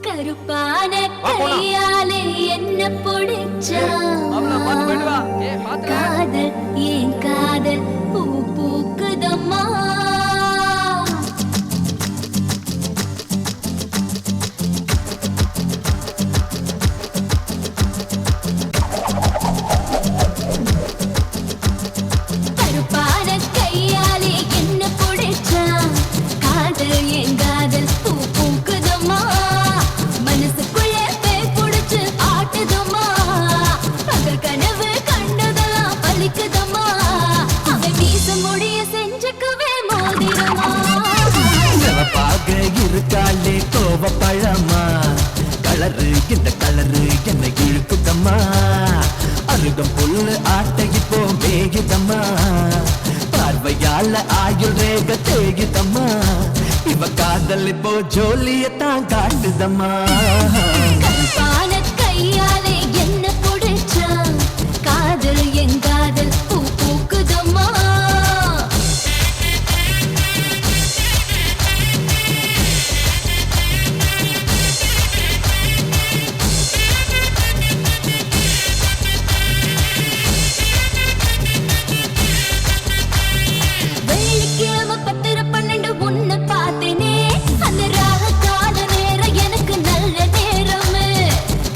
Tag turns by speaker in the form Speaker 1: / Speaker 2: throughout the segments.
Speaker 1: கருப்பான கையாலே என்ன பொடிச்சா காதல் ஏன் காதல் பூ பூக்குதம்மா கருப்பான கையாலே என்ன பொடிச்சா காதல் ஏன் காதல் பூ பூக்குதம்மா மனசுக்குள்ள பேய் புடிச்சு ஆட்டுதம்மா பகல் கனவு கண்டதெல்லாம் பலிக்குதம்மா அவன் மீச முடிய செஞ்சுக்குவே மோதிரமா
Speaker 2: சிவப்பாக இருக்காளே கோவ பழமா கலரு இந்த கலரு என்ன இழுக்குதம்மா அருகம் புல்லு ஆட்டை இப்போ மேயுதம்மா பார்வையால ஆயுள் ரேக தேயுதம்மா இவ காதல் இப்போ ஜோலியத்தான் காட்டுதம்மா
Speaker 1: கருப்பான கையாலே என்ன புடிச்சா காதல் என் காதல் பூ பூக்குதம்மா வெள்ளிக்கிழமை 10:12 உன்னை பார்த்தேனே அந்த ராக கால நேரம் எனக்கு நல்ல நேரமே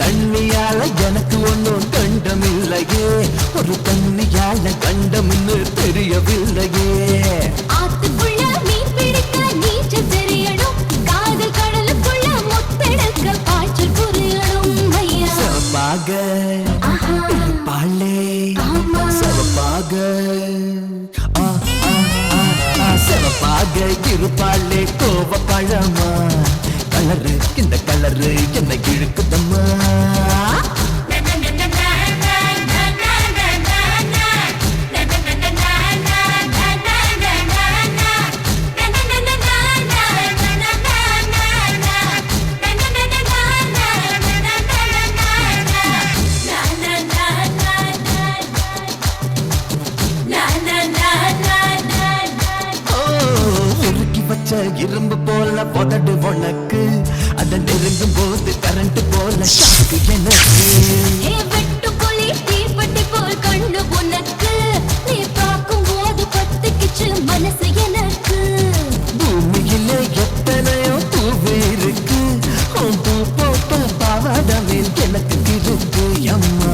Speaker 2: தண்ணியால எனக்கு ஒன்னும் கண்டமில்லையே ஒரு தண்ணியால கண்டம்னு தெரியவில்லையே
Speaker 1: ஆத்துக்குள்ள மீன் பிடிக்க நீச்சல் தெரியணும் காதல் கடலுக்குள்ள முத்தெடுக்க பாய்ச்சல் புரியணும் ஐயா
Speaker 2: சிவப்பாக
Speaker 1: ஆஹா.
Speaker 2: பாலே
Speaker 1: ஆமா.
Speaker 2: சிவப்பாக சிவப்பாக இருப்பாளே கோவ பழமா கலரு இந்த கலரு என்ன இழுக்குதம்மா ஓ, உருக்கி வச்ச இரும்பு போல உதடு உனக்கு அத நெருங்கும் போது கரண்ட் போல ஷாக்கு எனக்கு
Speaker 1: ஏ வெட்டுப்புலி தீப்பெட்டி போல் கண்ணு உனக்கு நீ பார்க்கும்போது பத்திக்கிச்சு மனசு எனக்கு
Speaker 2: பூமியிலே எத்தனையோ பூவு இருக்கு உன் பூ போட்ட பாவாடவில் எனக்கு இருக்கு அம்மா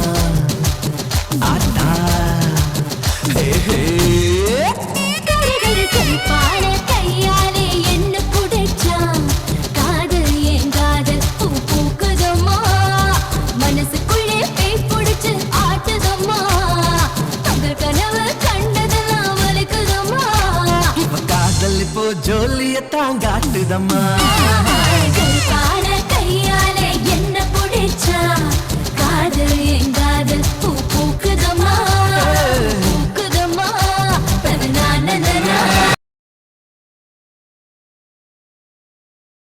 Speaker 2: ஆட்டா ஹே ஹே
Speaker 1: கருகரு கருப்பான கையாலே என்ன புடிச்சா காதல் ஏன் காதல் பூ பூக்குதம்மா மனசுக்குள்ளே பேய் புடிச்சு ஆட்டுதம்மா பகல் கனவு கண்டதெல்லாம் வலிக்குதம்மா
Speaker 2: இவ காதல் இப்போ ஜோலியத்தான் காட்டுதம்மா